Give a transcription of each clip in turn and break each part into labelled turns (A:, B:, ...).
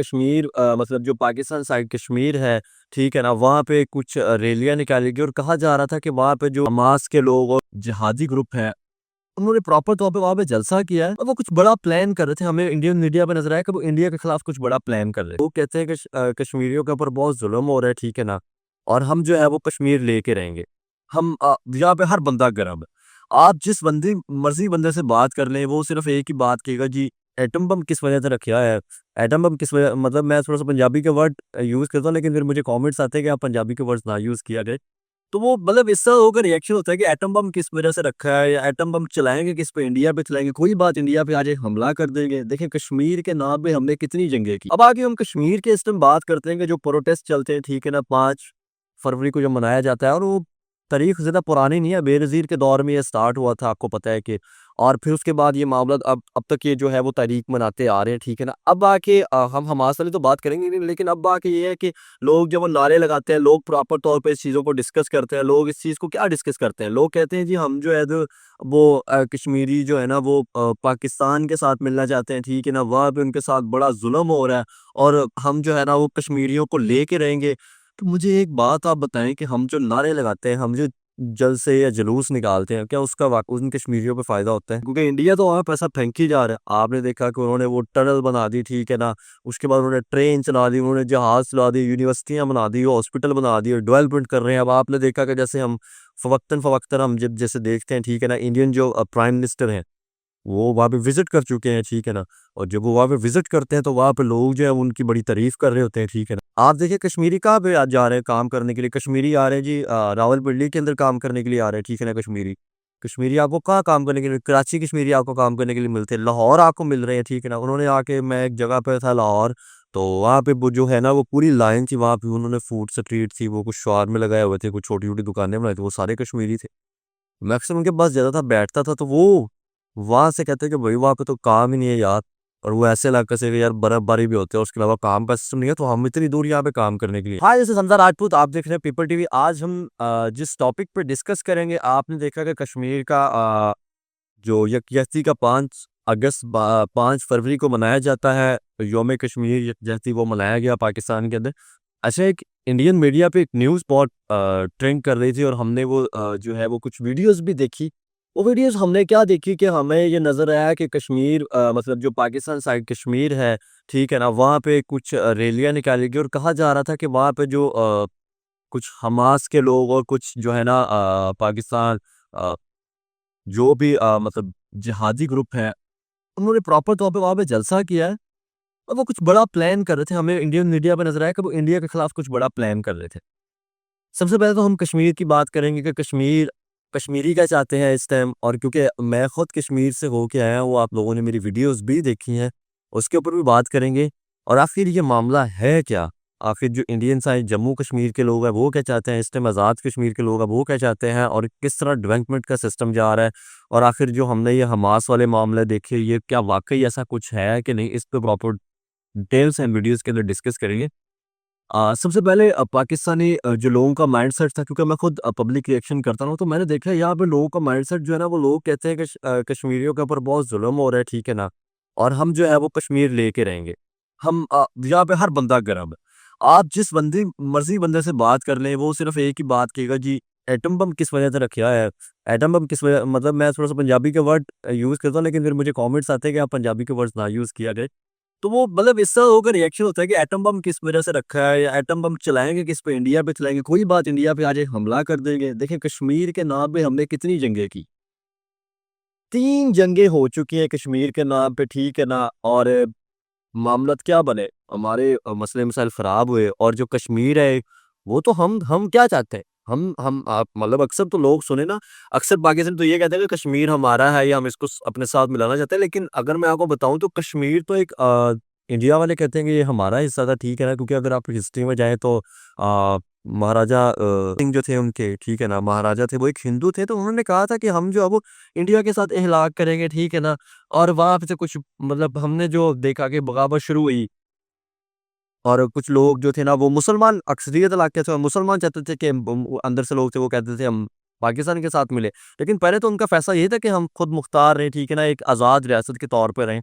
A: कश्मीर मतलब जो पाकिस्तान साइड कश्मीर है, ठीक है ना, वहाँ पे कुछ रैलियाँ निकाली गई और कहा जा रहा था कि वहाँ पे जो हमास के लोग और जिहादी ग्रुप हैं, उन्होंने प्रॉपर तौर पे वहाँ पे जलसा किया है और वो कुछ बड़ा प्लान कर रहे थे। हमें इंडियन मीडिया पे नज़र आया कि वो इंडिया के खिलाफ कुछ बड़ा प्लान कर रहे हैं। वो कहते हैं कि कश्मीरियों के ऊपर बहुत जुल्म हो रहा है, ठीक है ना, और हम जो है वो कश्मीर लेके रहेंगे। हम यहाँ पे हर बंदा गरम है। आप जिस बंदे मर्ज़ी बंदे से बात कर लें, वो सिर्फ़ एक ही बात कहेगा जी, एटम बम किस वजह से रखा है? एटम बम किस वजह मतलब मैं थोड़ा-सा पंजाबी के वर्ड यूज़ करता हूँ, लेकिन फिर मुझे कमेंट्स आते हैं कि आप पंजाबी के वर्ड्स ना यूज़ किया करें। तो वो मतलब इस तरह होकर रिएक्शन होता है कि एटम बम किस वजह से रखा है या एटम बम चलाएँगे किस पे, इंडिया पे चलाएँगे, कोई बात इंडिया पे आज एक हमला कर देंगे। देखिए कश्मीर के नाम पे हमने कितनी जंगें की। अब आगे हम कश्मीर के इस टाइम बात करते हैं कि जो प्रोटेस्ट चलते हैं, ठीक है ना, 5 फरवरी को जो मनाया जाता है और वो तारीख ज़्यादा पुरानी नहीं है, बेनज़ीर के दौर में ये स्टार्ट हुआ था, आपको पता है कि और फिर उसके बाद ये मामला अब तक ये जो है वो तारीख मनाते आ रहे हैं, ठीक है ना। अब आके हम हमास वाली तो बात करेंगे नहीं, लेकिन अब आके ये है कि लोग जब वो नारे लगाते हैं, लोग प्रॉपर तौर पे इस चीज़ों को डिस्कस करते हैं। लोग इस चीज़ को क्या डिस्कस करते हैं? लोग कहते हैं जी हम जो है वो कश्मीरी जो है ना वो पाकिस्तान के साथ मिलना चाहते हैं, ठीक है ना? वहाँ पे उनके साथ बड़ा ज़ुल्म हो रहा है और हम जो है ना वो कश्मीरियों को लेके रहेंगे। तो मुझे एक बात आप बताएँ कि हम जो नारे लगाते हैं, हम जो जलसे या जुलूस निकालते हैं, क्या उसका वाक़ई उन कश्मीरियों पे फ़ायदा होता है? क्योंकि इंडिया तो वहाँ पैसा फेंक ही जा रहा है। आपने देखा कि उन्होंने वो टनल बना दी, ठीक है ना? उसके बाद उन्होंने ट्रेन चला दी, उन्होंने जहाज़ चला दिए, यूनिवर्सिटियाँ बना दी, हॉस्पिटल बना दिए, डेवलपमेंट कर रहे हैं। अब आपने देखा कि जैसे हम फ़वक्तन-फ़वक्तन हम जब जैसे देखते हैं, ठीक है ना? इंडियन जो प्राइम मिनिस्टर हैं, वो वहाँ पे विज़िट कर चुके हैं, ठीक है ना? और जब वो वहाँ पे विज़िट करते हैं, तो वहाँ पे लोग जो है वो उनकी बड़ी तारीफ़ कर रहे होते हैं, ठीक है ना? आप देखिए कश्मीरी कहाँ पे आज जा रहे हैं काम करने के लिए? कश्मीरी आ रहे हैं जी रावलपिंडी के अंदर काम करने के लिए आ रहे हैं, ठीक है ना कश्मीरी। कश्मीरी आपको कहाँ काम करने के लिए कराची कश्मीरी आपको काम करने के लिए मिलते हैं, लाहौर आपको मिल रहे हैं, ठीक है ना? उन्होंने आके मैं एक जगह पे था लाहौर, तो वहाँ पे वो जो है ना वो पूरी लाइन थी, वहाँ पे उन्होंने फूड स्ट्रीट थी, वो कुछ शवारमे लगाए हुए थे, कुछ छोटी-छोटी दुकानें बनाई थी, वो सारे कश्मीरी थे। मैक्सिमम उनके पास ज़्यादा था, बैठता था, तो वो वहाँ से कहते हैं कि भाई वहाँ पे तो काम ही नहीं है यार, और वो ऐसे इलाके से कि यार बर्फबारी भी होती है, उसके अलावा काम का सिस्टम नहीं है, तो हम इतनी दूर यहाँ पे काम करने के लिए। हाँ, जैसे समता राजपूत, आप देख रहे हैं पीपल टीवी। आज हम जिस टॉपिक पे डिस्कस करेंगे, आपने देखा कि कश्मीर का जो यकजहती का 5 फरवरी को मनाया जाता है, यौम कश्मीर यकजहती वो मनाया गया पाकिस्तान के अंदर। अच्छा, एक इंडियन मीडिया पे एक न्यूज़ बहुत ट्रेंड कर रही थी और हमने वो जो है वो कुछ वीडियोज़ भी देखी। वो वीडियोज़ हमने क्या देखी कि हमें ये नज़र आया कि कश्मीर मतलब जो पाकिस्तान साइड कश्मीर है, ठीक है ना, वहाँ पे कुछ रैलियाँ निकाली गई और कहा जा रहा था कि वहाँ पे जो कुछ हमास के लोग और कुछ जो है ना पाकिस्तान अ, जो भी मतलब जिहादी ग्रुप है, उन्होंने प्रॉपर तौर पे वहाँ पे जलसा किया है और वो कुछ बड़ा प्लान कर रहे थे। हमें इंडियन मीडिया पे नज़र आया कि वो इंडिया के खिलाफ कुछ बड़ा प्लान कर रहे थे। सबसे पहले तो हम कश्मीर की बात करेंगे कि कश्मीरी क्या चाहते हैं इस टाइम, और क्योंकि मैं खुद कश्मीर से होके आया हूँ, आप लोगों ने मेरी वीडियोज़ भी देखी हैं, उसके ऊपर भी बात करेंगे। और आखिर ये मामला है क्या? आखिर जो इंडियन साइड जम्मू कश्मीर के लोग हैं, वो क्या चाहते हैं? इस टाइम आज़ाद कश्मीर के लोग हैं, वो क्या चाहते हैं? और किस तरह डेवलपमेंट का सिस्टम जा रहा है? और आखिर जो हमने ये हमास वाले मामले देखे, ये क्या वाक़ई ऐसा कुछ है कि नहीं? इस पे प्रॉपर डिटेल्स एंड वीडियोज़ के अंदर डिस्कस करेंगे। सबसे पहले पाकिस्तानी जो लोगों का माइंडसेट था, क्योंकि मैं खुद पब्लिक रिएक्शन करता हूँ, तो मैंने देखा है यहाँ पे लोगों का माइंडसेट जो है ना, वो लोग कहते हैं कि कश्मीरियों के ऊपर बहुत जुल्म हो रहा है, ठीक है ना, और हम जो है वो कश्मीर लेके रहेंगे। हम यहाँ पे हर बंदा गरम है। आप जिस बंदे मर्जी बंदे से बात कर लें, वो सिर्फ एक ही बात कहेगा जी, एटम बम किस वजह से रखा है? एटम बम किस वजह मतलब मैं थोड़ा सा पंजाबी के वर्ड यूज़ करता हूँ, लेकिन फिर मुझे कमेंट्स आते हैं कि आप पंजाबी के वर्ड्स ना यूज़ किया करें। तो वो मतलब इस तरह होकर रिएक्शन होता है कि एटम बम किस वजह से रखा है या एटम बम चलाएँगे किस पे, इंडिया पे चलाएँगे, कोई बात इंडिया पे आज एक हमला कर देंगे। देखिए कश्मीर के नाम पे हमने कितनी जंगें की। 3 जंगें हो चुकी हैं कश्मीर के नाम पे, ठीक है ना? और मामलत क्या बने? हमारे मसले मसाइल ख़राब हुए और जो कश्मीर है, वो तो हम क्या चाहते हैं? हम आप मतलब अक्सर तो लोग सुने ना, अक्सर पाकिस्तान तो ये कहते हैं कि कश्मीर हमारा है या हम इसको अपने साथ मिलाना चाहते हैं, लेकिन अगर मैं आपको बताऊँ तो कश्मीर तो एक इंडिया वाले कहते हैं कि ये हमारा हिस्सा था, ठीक है ना? क्योंकि अगर आप हिस्ट्री में जाएँ तो महाराजा सिंह जो थे उनके, ठीक है ना? महाराजा थे, वो एक हिंदू थे, तो उन्होंने कहा था कि हम जो है वो इंडिया के साथ इख़्लाक़ करेंगे, ठीक है ना? और वहाँ पे से कुछ मतलब हमने जो देखा कि बगावत शुरू हुई और कुछ लोग जो थे ना वो मुसलमान अक्सरियत इलाके से, मुसलमान चाहते थे कि अंदर से लोग थे वो कहते थे हम पाकिस्तान के साथ मिले। लेकिन पहले तो उनका फैसला ये था कि हम खुद मुख्तार रहें, ठीक है ना, एक आज़ाद रियासत के तौर पे रहें।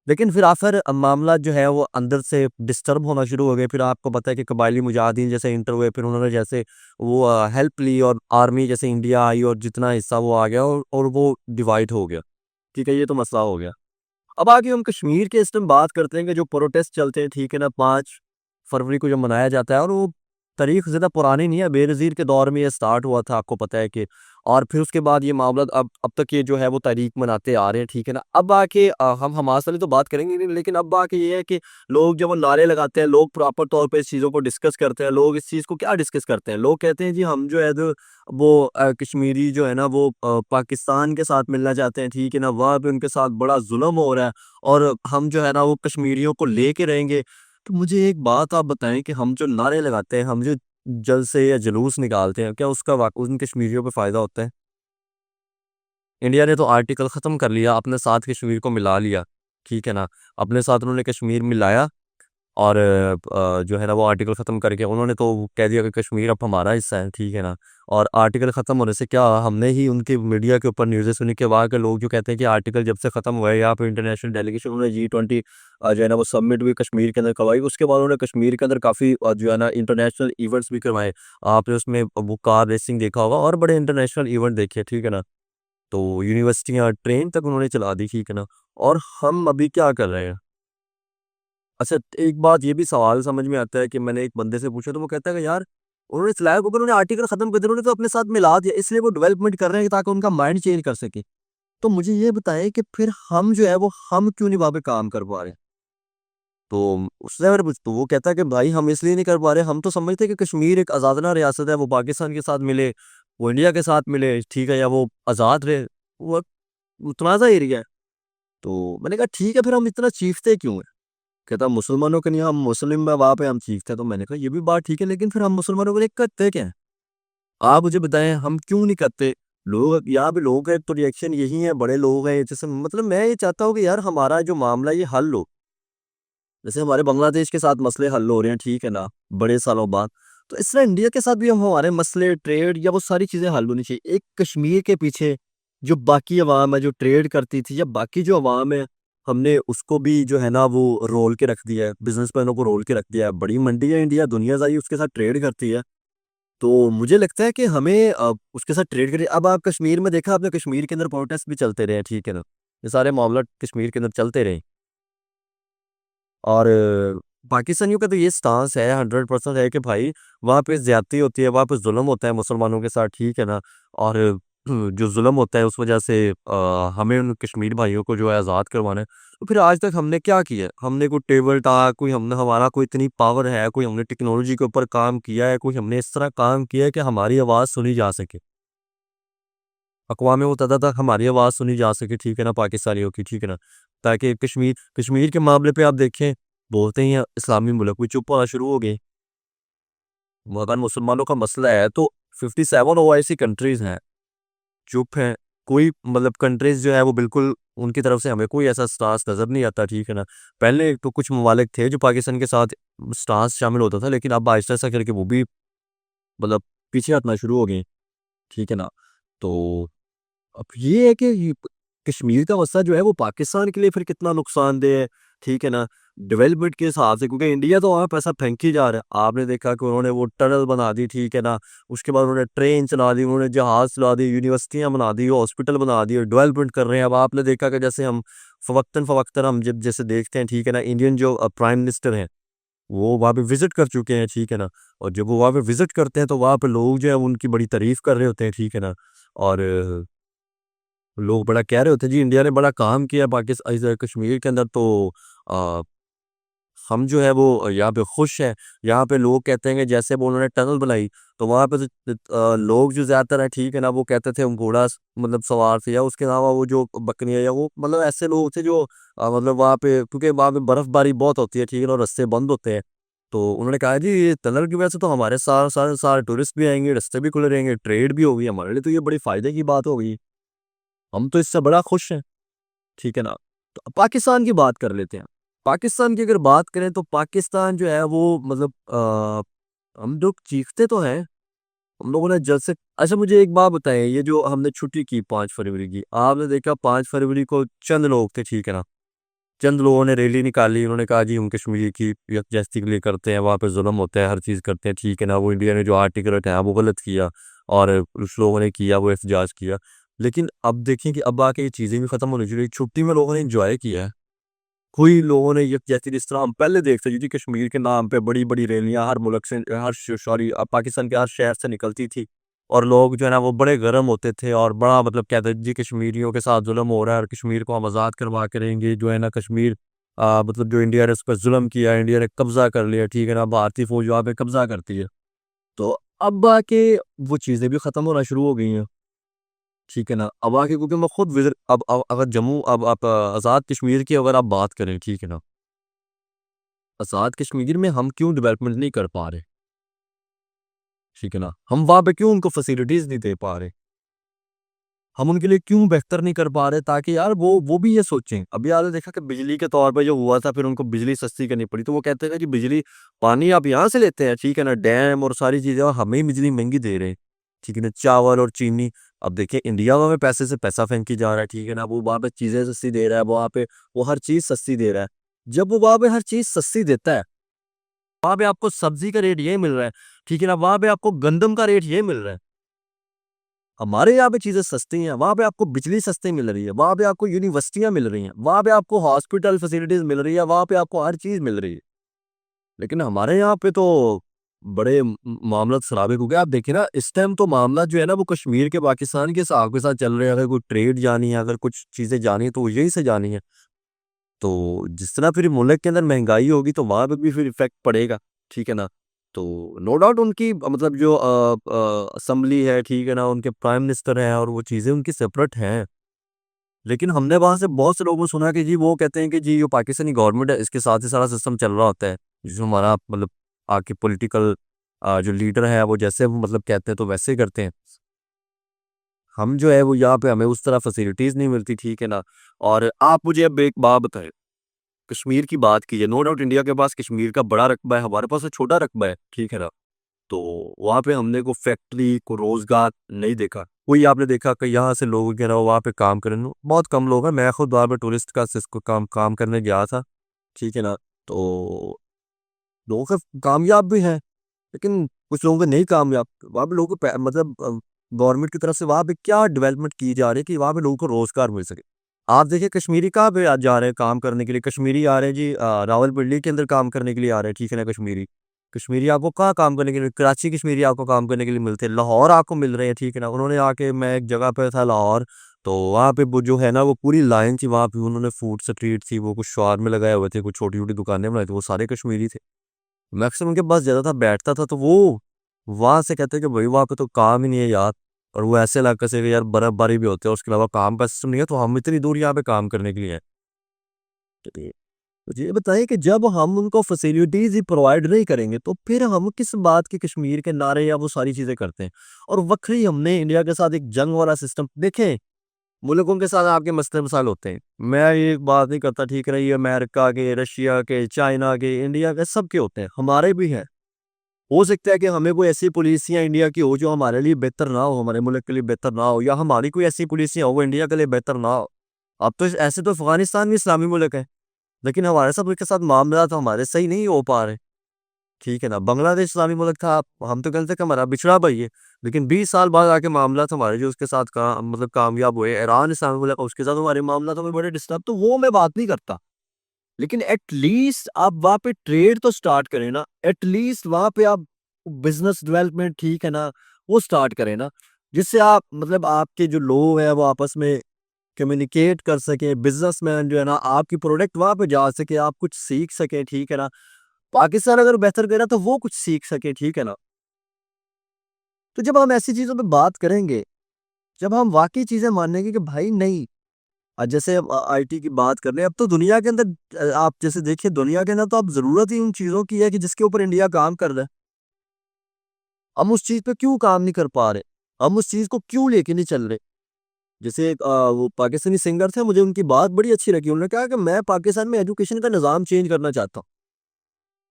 A: लेकिन फिर आखिर मामला जो है वो अंदर से डिस्टर्ब होना शुरू हो गए। फिर आपको पता है कि कबायली मुजाहिदीन जैसे इंटर हुए, फिर उन्होंने जैसे वो हेल्प ली और आर्मी जैसे इंडिया आई और जितना हिस्सा वो आ गया और वो डिवाइड हो गया। ठीक है, ये तो मसला हो गया। अब आगे हम कश्मीर के इस टाइम बात करते हैं कि जो प्रोटेस्ट चलते हैं, ठीक है ना, 5 फरवरी को जो मनाया जाता है, और वो तारीख ज़्यादा पुरानी नहीं है, बेनज़ीर के दौर में ये स्टार्ट हुआ था, आपको पता है कि, और फिर उसके बाद ये मामला अब तक ये जो है वो तारीख मनाते आ रहे हैं, ठीक है ना। अब आके हम हमास वाली तो बात करेंगे नहीं, लेकिन अब आके ये है कि लोग जब वो नारे लगाते हैं, लोग प्रॉपर तौर पे इस चीज़ों को डिस्कस करते हैं। लोग इस चीज़ को क्या डिस्कस करते हैं, लोग कहते हैं जी हम जो है वो कश्मीरी जो है ना वो पाकिस्तान के साथ मिलना चाहते हैं, ठीक है ना, वहाँ पे उनके साथ बड़ा जुल्म हो रहा है और हम जो है ना वो कश्मीरियों को लेके रहेंगे। तो मुझे एक बात आप बताएं कि हम जो नारे लगाते हैं, हम जो जलसे या जुलूस निकालते हैं, क्या उसका उन कश्मीरियों पे फ़ायदा होता है? इंडिया ने तो आर्टिकल ख़त्म कर लिया, अपने साथ कश्मीर को मिला लिया, ठीक है ना। अपने साथ उन्होंने कश्मीर मिलाया और जो है ना वो आर्टिकल ख़त्म करके उन्होंने तो कह दिया कि कश्मीर अब हमारा हिस्सा है, ठीक है ना। और आर्टिकल ख़त्म होने से क्या, हमने ही उनके मीडिया के ऊपर न्यूज़ें सुनी कि वहाँ के लोग जो कहते हैं कि आर्टिकल जब से ख़त्म हुआ है, यहाँ पे इंटरनेशनल डेलीगेशन उन्होंने G20 जो है ना वो सबमिट भी कश्मीर के अंदर करवाई। उसके बाद उन्होंने कश्मीर के अंदर काफ़ी जो है ना इंटरनेशनल इवेंट्स भी करवाए। आपने उसमें वो कार रेसिंग देखा होगा और बड़े इंटरनेशनल इवेंट देखे, ठीक है ना। तो यूनिवर्सिटियाँ, ट्रेन तक उन्होंने चला दी, ठीक है ना। और हम अभी क्या कर रहे हैं? अच्छा, एक बात ये भी सवाल समझ में आता है कि मैंने एक बंदे से पूछा तो वो कहता है कि यार उन्होंने चलाया क्योंकि उन्होंने आर्टिकल खत्म कर दिया, उन्होंने तो अपने साथ मिला दिया, इसलिए वो डेवलपमेंट कर रहे हैं ताकि उनका माइंड चेंज कर सके। तो मुझे ये बताएं कि फिर हम जो है वो हम क्यों नहीं वहाँ पे काम कर पा रहे हैं? तो उससे मैंने तो वो कहता है कि भाई हम इसलिए नहीं कर पा रहे, हम तो समझते हैं कि कश्मीर एक आज़ादना रियासत है, वो पाकिस्तान के साथ मिले, वो इंडिया के साथ मिले, ठीक है, या वो आज़ाद रहे, वो मुतनाज़ा एरिया है। तो मैंने कहा ठीक है, फिर हम इतना चीखते क्यों हैं? कहता मुसलमानों के नहीं, हम मुस्लिम है वहाँ पे हम चीखते हैं। तो मैंने कहा ये भी बात ठीक है, लेकिन फिर हम मुसलमानों के लिए करते क्या है? आप मुझे बताएं हम क्यों नहीं करते? लोग यहाँ पे लोग हैं तो रिएक्शन यही है, बड़े लोग हैं जैसे, मतलब मैं ये चाहता हूँ कि यार हमारा जो मामला है, ये हल हो। जैसे हमारे बांग्लादेश के साथ मसले हल हो रहे हैं, ठीक है ना, बड़े सालों बाद। तो इस तरह इंडिया के साथ भी हम हमारे मसले, ट्रेड या वो सारी चीज़ें हल होनी चाहिए। एक कश्मीर के पीछे जो बाकी अवाम है जो ट्रेड करती थी, या बाकी जो अवाम है, हमने उसको भी जो है ना वो रोल के रख दिया है, बिजनेसमैनों को रोल के रख दिया है। बड़ी मंडी है इंडिया, दुनिया सारी उसके साथ ट्रेड करती है। तो मुझे लगता है कि हमें उसके साथ ट्रेड करिए। अब आप कश्मीर में देखा आपने, कश्मीर के अंदर प्रोटेस्ट भी चलते रहे, ठीक है ना, ये सारे मामला कश्मीर के अंदर चलते रहे। और पाकिस्तानियों का तो ये स्टांस है, 100% है कि भाई वहाँ पे ज़्यादती होती है, वहाँ पे जुल्म होता है मुसलमानों के साथ, ठीक है ना। और जो जुल्म होता है उस वजह से हमें उन कश्मीर भाइयों को जो है आज़ाद करवाना है। तो फिर आज तक हमने क्या किया है? हमने कोई टेबल टाक, कोई हमने हमारा कोई इतनी पावर है, कोई हमने टेक्नोलॉजी के ऊपर काम किया है, कोई हमने इस तरह काम किया है कि हमारी आवाज़ सुनी जा सके, अक़वाम मुत्तहदा तक हमारी आवाज़ सुनी जा सके, ठीक है ना, पाकिस्तानियों की, ठीक है ना। ताकि कश्मीर कश्मीर के मामले पे आप देखें, बोलते ही हैं इस्लामी मुल्क भी चुप होना शुरू हो गए। अगर मुसलमानों का मसला है तो 57 ओआईसी कंट्रीज़ हैं, चुप हैं। कोई मतलब कंट्रीज़ जो है वो बिल्कुल उनकी तरफ से हमें कोई ऐसा स्टांस नज़र नहीं आता, ठीक है ना। पहले तो कुछ ममालिक थे जो पाकिस्तान के साथ स्टांस शामिल होता था, लेकिन अब आहिस्ता-आहिस्ता करके वो भी मतलब पीछे हटना शुरू हो गए, ठीक है ना। तो अब ये है कि कश्मीर का मसला जो है वो पाकिस्तान के लिए फिर कितना नुकसानदेह है, ठीक है ना, डेवलपमेंट के हिसाब से, क्योंकि इंडिया तो वहाँ पैसा फेंक ही जा रहा है। आपने देखा कि उन्होंने वो टनल बना दी, ठीक है ना, उसके बाद उन्होंने ट्रेन चला दी, उन्होंने जहाज चला दी, यूनिवर्सिटियाँ बना दी, हॉस्पिटल बना दिए, डेवलपमेंट कर रहे हैं। अब आपने देखा कि जैसे हम फ़वक्तन फ़वक्तन हम जब जैसे देखते हैं, ठीक है ना, इंडियन जो प्राइम मिनिस्टर हैं वो वहाँ पे विजिट कर चुके हैं, ठीक है ना। और जब वो वहाँ पे विजिट करते हैं तो वहाँ पे लोग जो है उनकी बड़ी तारीफ कर रहे होते हैं, ठीक है ना। और लोग बड़ा कह रहे होते हैं जी इंडिया ने बड़ा काम किया पाकिस्तान इधर कश्मीर के अंदर। तो अ, हम जो है वो यहाँ पे खुश हैं। यहाँ पे लोग कहते हैं कि जैसे वो उन्होंने टनल बनाई तो वहाँ पे लोग जो ज़्यादातर हैं, ठीक है ना, वो कहते थे हम घोड़ा मतलब सवार थे, या उसके अलावा वो जो बकरियाँ या वो मतलब ऐसे लोग थे जो मतलब वहाँ पे, क्योंकि वहाँ पे बर्फबारी बहुत होती है, ठीक है ना, और रास्ते बंद होते हैं। तो उन्होंने कहा जी ये टनल की वजह से तो हमारे सारे सारे सारे टूरिस्ट भी आएंगे, रास्ते भी खुले रहेंगे, ट्रेड भी होगी, हमारे लिए तो ये बड़ी फायदे की बात होगी, हम तो इससे बड़ा खुश हैं, ठीक है ना। तो पाकिस्तान की बात कर लेते हैं। पाकिस्तान की अगर बात करें तो पाकिस्तान जो है वो मतलब हम लोग चीखते तो हैं, हम लोगों ने जल से, अच्छा मुझे एक बात बताएं, ये जो हमने छुट्टी की 5 फरवरी की, आपने देखा 5 फरवरी को चंद लोग थे, ठीक है ना, चंद लोगों ने रैली निकाली, उन्होंने कहा जी हम कश्मीर की यकजहती के लिए करते हैं, वहाँ पे जुल्म होता है, हर चीज़ करते हैं, ठीक है ना। वो इंडिया ने जो आर्टिकल उठाया वो गलत किया और कुछ लोगों ने किया वो एहतजाज किया। लेकिन अब देखें कि अब आके ये चीज़ें भी ख़त्म होनी चाहिए। छुट्टी में लोगों ने एंजॉय किया है, कोई लोगों ने यकजहती जिस तरह हम पहले देखते जी कश्मीर के नाम पे बड़ी-बड़ी रैलियाँ हर मुल्क से हर सॉरी पाकिस्तान के हर शहर से निकलती थी और लोग जो है ना वो बड़े गर्म होते थे और बड़ा मतलब कहते थे जी कश्मीरियों के साथ जुल्म हो रहा है और कश्मीर को हम आज़ाद करवा के रहेंगे। जो है ना कश्मीर मतलब जो इंडिया ने उस पर जुल्म किया, इंडिया ने कब्जा कर लिया, ठीक है ना, भारतीय फौज वहाँ पे कब्जा करती है। तो अब आके वो चीज़ें भी ख़त्म होना शुरू हो गई हैं, ठीक है ना। अब आके क्योंकि मैं खुद विजिट अब अगर जम्मू अब आप आज़ाद कश्मीर की अगर आप बात करें, ठीक है ना, आज़ाद कश्मीर में हम क्यों डेवलपमेंट नहीं कर पा रहे, ठीक है ना, हम वहाँ पे क्यों उनको फैसिलिटीज़ नहीं दे पा रहे, हम उनके लिए क्यों बेहतर नहीं कर पा रहे ताकि यार वो भी ये सोचें। अभी आपने देखा कि बिजली के तौर पे जो हुआ था फिर उनको बिजली सस्ती करनी पड़ी, तो वो कहते हैं कि बिजली पानी आप यहाँ से लेते हैं, ठीक है ना, डैम और सारी चीज़ें और हमें ही बिजली महँगी दे रहे हैं, ठीक है ना, चावल और चीनी। अब देखिए इंडिया में पैसे से पैसा फेंकी जा रहा है, ठीक है ना, वो वहाँ पे चीज़ें सस्ती दे रहा है, वहाँ पे वो हर चीज़ सस्ती दे रहा है। जब वो वहाँ पे हर चीज़ सस्ती देता है, वहाँ पे आपको सब्ज़ी का रेट ये मिल रहा है, ठीक है ना, वहाँ पे आपको गंदम का रेट ये मिल रहा है। हमारे यहाँ पे चीज़ें सस्ती हैं, वहाँ पे आपको बिजली सस्ती मिल रही है, वहाँ पे आपको यूनिवर्सिटियाँ मिल रही हैं, वहाँ पे आपको हॉस्पिटल फैसिलिटीज़ मिल रही है, वहाँ पे आपको हर चीज़ मिल रही है। लेकिन हमारे यहाँ पे तो बड़े मामला खराब है क्योंकि आप देखिए ना इस टाइम तो मामला जो है ना वो कश्मीर के पाकिस्तान के हिसाब के साथ चल रहे हैं। अगर कोई ट्रेड जानी है, अगर कुछ चीज़ें जानी है तो यही से जानी है। तो जिस तरह फिर मुल्क के अंदर महँगाई होगी तो वहाँ पे भी फिर इफ़ेक्ट पड़ेगा, ठीक है ना? तो नो डाउट उनकी मतलब जो असेंबली है, ठीक है ना? उनके प्राइम मिनिस्टर हैं और वो चीज़ें उनकी सेपरेट हैं। लेकिन हमने वहाँ से बहुत से लोगों को सुना कि जी वो कहते हैं कि जी जो पाकिस्तानी गवर्नमेंट है इसके साथ ही सारा सिस्टम चल रहा होता है। जो हमारा मतलब आके पॉलिटिकल जो लीडर है वो जैसे वो मतलब कहते हैं तो वैसे ही करते हैं। हम जो है वो यहाँ पे हमें उस तरह फैसिलिटीज़ नहीं मिलती, ठीक है ना? और आप मुझे अब एक बात बताएँ, कश्मीर की बात कीजिए, नो डाउट इंडिया के पास कश्मीर का बड़ा रकबा है, हमारे पास तो छोटा रकबा है, ठीक है ना? तो वहाँ पे हमने को फैक्ट्री, को रोज़गार नहीं देखा। कोई आपने देखा कि यहाँ से लोग जो है ना वो वहाँ पे काम करें, बहुत कम लोग हैं। मैं खुद वहाँ पे टूरिस्ट का सिस्को काम काम करने गया था, ठीक है ना? तो लोगों का कामयाब भी हैं, लेकिन कुछ लोगों के नहीं कामयाब। वहाँ पे लोगों को मतलब गवर्नमेंट की तरफ से वहाँ पे क्या डेवलपमेंट की जा रही है कि वहाँ पे लोगों को रोज़गार मिल सके। आप देखिए कश्मीरी कहाँ पे आज जा रहे हैं काम करने के लिए, कश्मीरी आ रहे हैं जी रावलपिंडी के अंदर काम करने के लिए आ रहे हैं, ठीक है ना कश्मीरी। कश्मीरी आपको कहाँ काम करने के लिए, कराची कश्मीरी आपको काम करने के लिए मिलते हैं, लाहौर आपको मिल रहे हैं, ठीक है ना। उन्होंने आके मैं एक जगह पे था लाहौर, तो वहाँ पे वो जो है ना वो पूरी लाइन थी, वहाँ पे उन्होंने फूड स्ट्रीट थी, वो कुछ शवारमे लगाए हुए थे, कुछ छोटी-छोटी दुकानें बनाई थी, वो सारे कश्मीरी थे। मैक्सिमम उनके पास ज़्यादा था, बैठता था तो वो वहाँ से कहते हैं कि भाई वहाँ पे तो काम ही नहीं है यार। और वो ऐसे इलाके से कि यार बर्फबारी भी होती है, उसके अलावा काम का सिस्टम नहीं है, तो हम इतनी दूर यहाँ पे काम करने के लिए हैं। तो ये बताइए कि जब हम उनको फैसिलिटीज़ ही प्रोवाइड नहीं करेंगे, तो फिर हम किस बात के कश्मीर के नारे या वो सारी चीज़ें करते हैं। और वक्री हमने इंडिया के साथ एक जंग वाला सिस्टम देखें, मुल्कों के साथ आपके मसले मसाइल होते हैं। मैं ये बात नहीं करता, ठीक है ना, ये अमेरिका के, रशिया के, चाइना के, इंडिया के, सबके होते हैं, हमारे भी हैं। हो सकता है कि हमें कोई ऐसी पॉलिसियाँ इंडिया की हो जो हमारे लिए बेहतर ना हो, हमारे मुल्क के लिए बेहतर ना हो, या हमारी कोई ऐसी पॉलिसियाँ हो वो इंडिया के लिए बेहतर ना हो। अब तो ऐसे तो अफ़गानिस्तान भी इस्लामी मुल्क है, लेकिन हमारे साथ उनके साथ मामला तो हमारे सही नहीं हो पा रहे, ठीक है ना। बांग्लादेश इस्लामी मुल्क था, हम तो कहते हैं कि हमारा पिछड़ा भाई है, लेकिन 20 साल बाद आके मामला हमारे जो उसके साथ मतलब कामयाब हुए। ईरान इस्लामी मुल्क है, उसके साथ हमारे मामला तो हमें बड़े डिस्टर्ब, तो वो मैं बात नहीं करता। लेकिन एट लीस्ट आप वहाँ पे ट्रेड तो स्टार्ट करें ना, एट लीस्ट वहाँ पे आप बिजनेस डेवलपमेंट, ठीक है ना, वो स्टार्ट करें ना, जिससे आप मतलब आपके जो लोग हैं वो आपस में कम्युनिकेट कर सकें, बिजनेसमैन जो है ना आपकी प्रोडक्ट वहाँ पे जा सके, आप कुछ सीख सकें, ठीक है ना। पाकिस्तान अगर बेहतर करे तो वो कुछ सीख सके, ठीक है ना। तो जब हम ऐसी चीज़ों पे बात करेंगे, जब हम वाक़ई चीज़ें मानेंगे कि भाई नहीं, जैसे अब आईटी की बात कर रहे हैं, अब तो दुनिया के अंदर आप जैसे देखिए दुनिया के अंदर तो अब ज़रूरत ही उन चीज़ों की है कि जिसके ऊपर इंडिया काम कर रहा है। हम उस चीज़ पे क्यों काम नहीं कर पा रहे? हम उस चीज़ को क्यों लेके नहीं चल रहे? जैसे एक वो पाकिस्तानी सिंगर थे, मुझे उनकी बात बड़ी अच्छी लगी। उन्होंने कहा कि मैं पाकिस्तान में एजुकेशन का निज़ाम चेंज करना चाहता हूँ।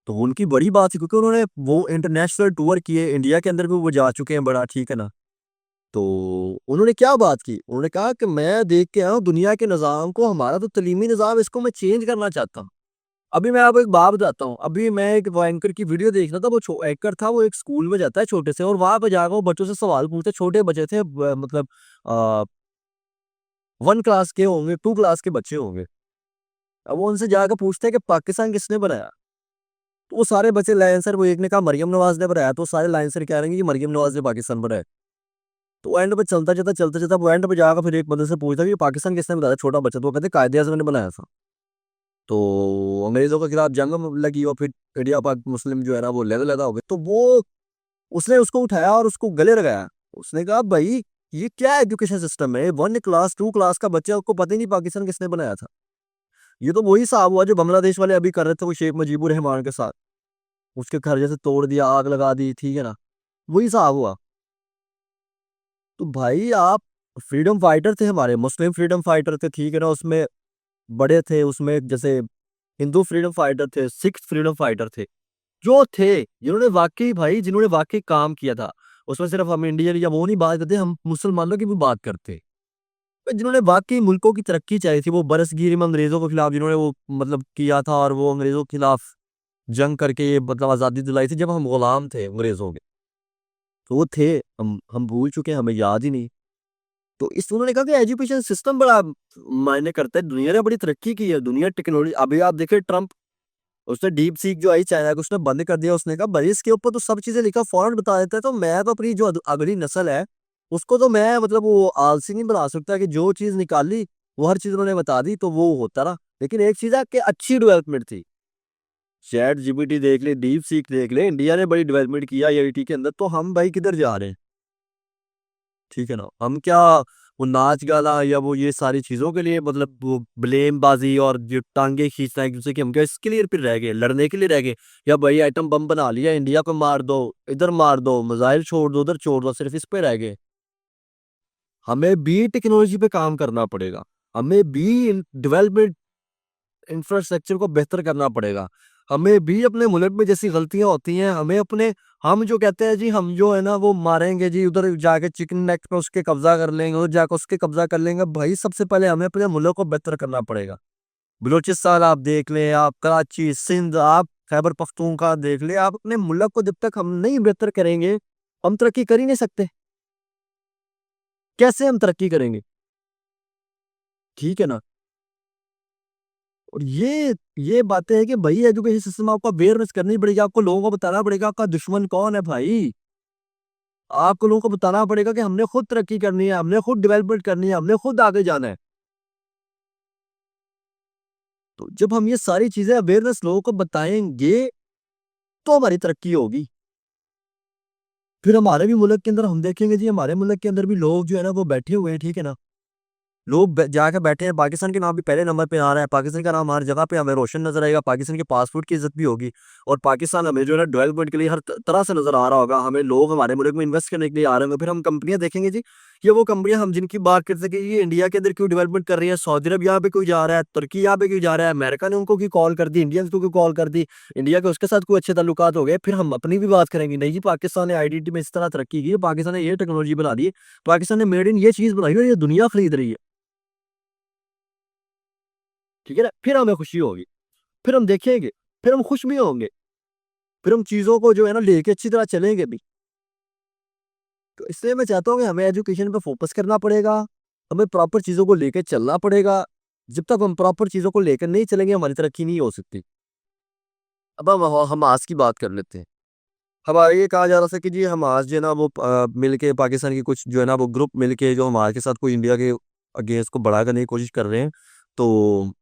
A: तो उनकी बड़ी बात थी क्योंकि उन्होंने वो इंटरनेशनल टूर किए, इंडिया के अंदर भी वो जा चुके हैं बड़ा, ठीक है ना। तो उन्होंने क्या बात की, उन्होंने कहा कि मैं देख के आया हूँ दुनिया के निज़ाम को, हमारा तो तलीमी निज़ाम, इसको मैं चेंज करना चाहता हूँ। अभी मैं आपको एक बात बताता हूँ, अभी मैं एक वो एंकर की वीडियो देख रहा था, वो एंकर था, वो एक स्कूल में जाता है छोटे से, और वहाँ पे जाकर वो बच्चों से सवाल पूछते, छोटे बच्चे थे, मतलब 1 क्लास के होंगे, 2 क्लास के बच्चे होंगे। अब वो उनसे जाकर पूछते हैं कि पाकिस्तान किसने बनाया? तो वो सारे बच्चे लाइन सर, वो एक ने कहा मरियम नवाज ने बनाया, तो सारे लाइन सर कह रहे हैं कि मरियम नवाज ने पाकिस्तान बनाया। तो एंड पे चलता वो एंड पे जाकर फिर एक बंदे से पूछता कि ये पाकिस्तान किसने बनाया? छोटा बच्चा, तो वो कहते कायदे आज़म ने बनाया था। तो अंग्रेजों के खिलाफ जंग लगी और फिर इंडिया पाक मुस्लिम जो है ना वो लहदा हो गए, तो वो उसने उसको उठाया और उसको गले लगाया। उसने कहा भाई ये क्या एजुकेशन सिस्टम है? 1 क्लास 2 क्लास का बच्चा, उसको पता ही नहीं पाकिस्तान किसने बनाया था। ये तो वही हिसाब हुआ जो बांग्लादेश वाले अभी कर रहे थे वो शेख मुजीबुर रहमान के साथ, उसके घर जैसे तोड़ दिया, आग लगा दी, ठीक है ना, वही हिसाब हुआ। तो भाई आप फ्रीडम फाइटर थे, हमारे मुस्लिम फ्रीडम फाइटर थे, ठीक है ना, उसमें बड़े थे, उसमें जैसे हिंदू फ्रीडम फाइटर थे, सिख फ्रीडम फाइटर थे, जो थे जिन्होंने वाकई भाई, जिन्होंने वाकई काम किया था। उसमें सिर्फ हम इंडियन या वो नहीं बात करते, हम मुसलमानों की भी बात करते, जिन्होंने वाकई मुल्कों की तरक्की चाहिए थी, वो बरसगीरी में अंग्रेजों के खिलाफ जिन्होंने वो मतलब किया था, और वो अंग्रेजों के खिलाफ जंग करके ये मतलब आज़ादी दिलाई थी जब हम गुलाम थे अंग्रेजों के। तो वो थे, हम भूल चुके हैं, हमें याद ही नहीं। तो इस उन्होंने कहा कि एजुकेशन सिस्टम बड़ा मायने करता है, दुनिया ने बड़ी तरक्की की है, दुनिया टेक्नोलॉजी, अभी आप देखिए ट्रंप, उसने डीप सीक जो आई चाइना को उसने बंद कर दिया, उसने कहा भाई इसके ऊपर तो सब चीजें लिखा फौरन बता देता है, तो मैं तो अपनी जो अगली नस्ल है उसको तो मैं मतलब वो आलसी नहीं बना सकता कि जो चीज निकाली वो हर चीज उन्होंने बता दी तो वो होता रहा। लेकिन एक चीज है कि अच्छी डेवलपमेंट थी, चैट जीपीटी देख ले, डीप सीक देख ले, इंडिया ने बड़ी डेवलपमेंट किया आईआईटी के अंदर, तो हम भाई किधर जा रहे हैं? ठीक है ना, हम क्या वो नाच गाना या वो ये सारी चीजों के लिए मतलब वो ब्लेमबाजी और जो टांगे खींचना एक दूसरे की, हम क्या इसके लिए फिर रह गए, लड़ने के लिए रह गए? या भाई आइटम बम बना लिया, इंडिया को मार दो, इधर मार दो, मिसाइल छोड़ दो, उधर छोड़ दो, सिर्फ इस पे रह गए? हमें भी टेक्नोलॉजी पे काम करना पड़ेगा, हमें भी डेवलपमेंट इंफ्रास्ट्रक्चर को बेहतर करना पड़ेगा, हमें भी अपने मुल्क में जैसी गलतियां होती हैं, हमें अपने, हम जो कहते हैं जी हम जो है ना वो मारेंगे जी, उधर जाके चिकन नेक पे उसके कब्जा कर लेंगे, उधर जाकर उसके कब्जा कर लेंगे, भाई सबसे पहले हमें अपने मुल्क को बेहतर करना पड़ेगा। बलूचिस्तान आप देख लें, आप कराची, सिंध, आप खैबर पख्तूनख्वा देख ले, आप अपने मुल्क को जब तक हम नहीं बेहतर करेंगे हम तरक्की कर ही नहीं सकते। कैसे हम तरक्की करेंगे? ठीक है ना। और ये बातें हैं कि भाई एजुकेशन सिस्टम आपको अवेयरनेस करनी पड़ेगी, आपको लोगों को बताना पड़ेगा आपका दुश्मन कौन है भाई। आपको लोगों को बताना पड़ेगा कि हमने खुद तरक्की करनी है, हमने खुद डेवलपमेंट करनी है, हमने खुद आगे जाना है। तो जब हम ये सारी चीजें अवेयरनेस लोगों को बताएंगे तो हमारी तरक्की होगी। फिर हमारे भी मुल्क के अंदर हम देखेंगे जी, हमारे मुल्क के अंदर भी लोग जो है ना वो बैठे हुए हैं, ठीक है ना, लोग जाके बैठे हैं, पाकिस्तान के नाम भी पहले नंबर पे आ रहा है, पाकिस्तान का नाम हर जगह पे हमें रोशन नजर आएगा, पाकिस्तान के पासपोर्ट की इज्जत भी होगी, और पाकिस्तान हमें जो है ना डेवलपमेंट के लिए हर तरह से नजर आ रहा होगा, हमें लोग हमारे मुल्क में इन्वेस्ट करने के लिए आ रहे होंगे। फिर हम कंपनियां देखेंगे जी, ये वो कंपनियां हम जिनकी बात करते हैं कि ये इंडिया के अंदर क्यों डेवलपमेंट कर रही है, सऊदी अरब यहाँ पे कोई जा रहा है, तुर्की यहाँ पे क्यों जा रहा है, अमेरिका ने उनको क्यों कॉल कर दी, इंडियंस को क्यों कॉल कर दी, इंडिया के उसके साथ कोई अच्छे ताल्लुकात हो गए, फिर हम अपनी भी बात करेंगे नहीं जी पाकिस्तान ने आईडीटी में इस तरह तरक्की की है, पाकिस्तान ने ये टेक्नोलॉजी बना दी है, पाकिस्तान ने मेड इन ये चीज बनाई है और ये दुनिया खरीद रही है। ठीक है ना, फिर हमें खुशी होगी, फिर हम देखेंगे, फिर हम खुश भी होंगे, फिर हम चीज़ों को जो है ना लेके अच्छी तरह चलेंगे भी। तो इसलिए मैं चाहता हूँ कि हमें एजुकेशन पे फोकस करना पड़ेगा, हमें प्रॉपर चीज़ों को लेके चलना पड़ेगा। जब तक हम प्रॉपर चीज़ों को लेकर नहीं चलेंगे हमारी तरक्की नहीं हो सकती। अब हम आज की बात कर लेते हैं। हमारा ये कहा जा रहा था कि जी हमास जो है ना वो मिलके पाकिस्तान की कुछ जो है ना वो ग्रुप मिलके जो हमारे के साथ कोई इंडिया के अगेंस्ट को बड़ा करने की कोशिश कर रहे हैं। तो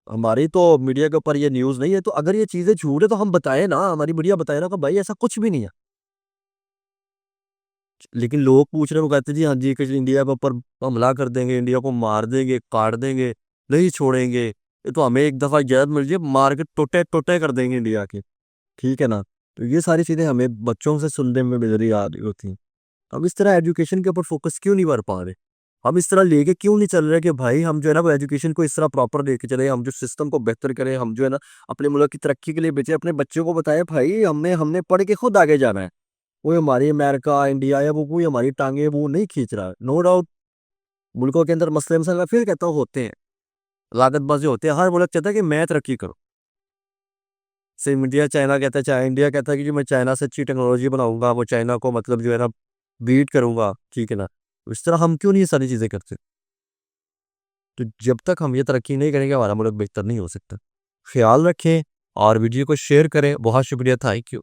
A: हमारी तो मीडिया के ऊपर ये न्यूज़ नहीं है, तो अगर ये चीज़ें झूठ है तो हम बताएँ ना, हमारी मीडिया बताए ना कि भाई ऐसा कुछ भी नहीं है। लेकिन लोग पूछ रहे हैं, वो कहते हैं जी हाँ जी कि इंडिया के ऊपर हमला कर देंगे, इंडिया को मार देंगे, काट देंगे, नहीं छोड़ेंगे। ये तो हमें एक दफ़ा इजाज़त मिल जाए मार के टोटे-टोटे कर देंगे इंडिया के। ठीक है ना? तो ये सारी चीज़ें हमें बच्चों से सुनने में नज़र आ रही होती हैं। हम इस तरह एजुकेशन के ऊपर फोकस क्यों नहीं कर पा रहे? हम इस तरह लेके क्यों नहीं चल रहे कि भाई हम जो है ना वो एजुकेशन को इस तरह प्रॉपर लेके चले, हम जो सिस्टम को बेहतर करें, हम जो है ना अपने मुल्क की तरक्की के लिए बचे, अपने बच्चों को बताएं भाई हमने हमने पढ़ के खुद आगे जाना है। कोई हमारी अमेरिका, इंडिया या वो कोई हमारी टाँगें वो नहीं खींच रहा है। नो डाउट मुल्कों के अंदर मसले-मसाइल मैं फिर कहता हूँ होते हैं। लागतबाज़ी होते हैं। हर मुल्क चाहता है कि मैं तरक्की करूँ। सिर्फ इंडिया चाइना कहता है चाहे इंडिया कहता है कि जी मैं चाइना से अच्छी टेक्नोलॉजी बनाऊँगा, वो चाइना को मतलब जो है ना बीट करूँगा, ठीक है ना? इस तरह हम क्यों नहीं ये सारी चीज़ें करते? तो जब तक हम ये तरक्की नहीं करेंगे हमारा मुल्क बेहतर नहीं हो सकता। ख़्याल रखें और वीडियो को शेयर करें। बहुत शुक्रिया, थैंक यू।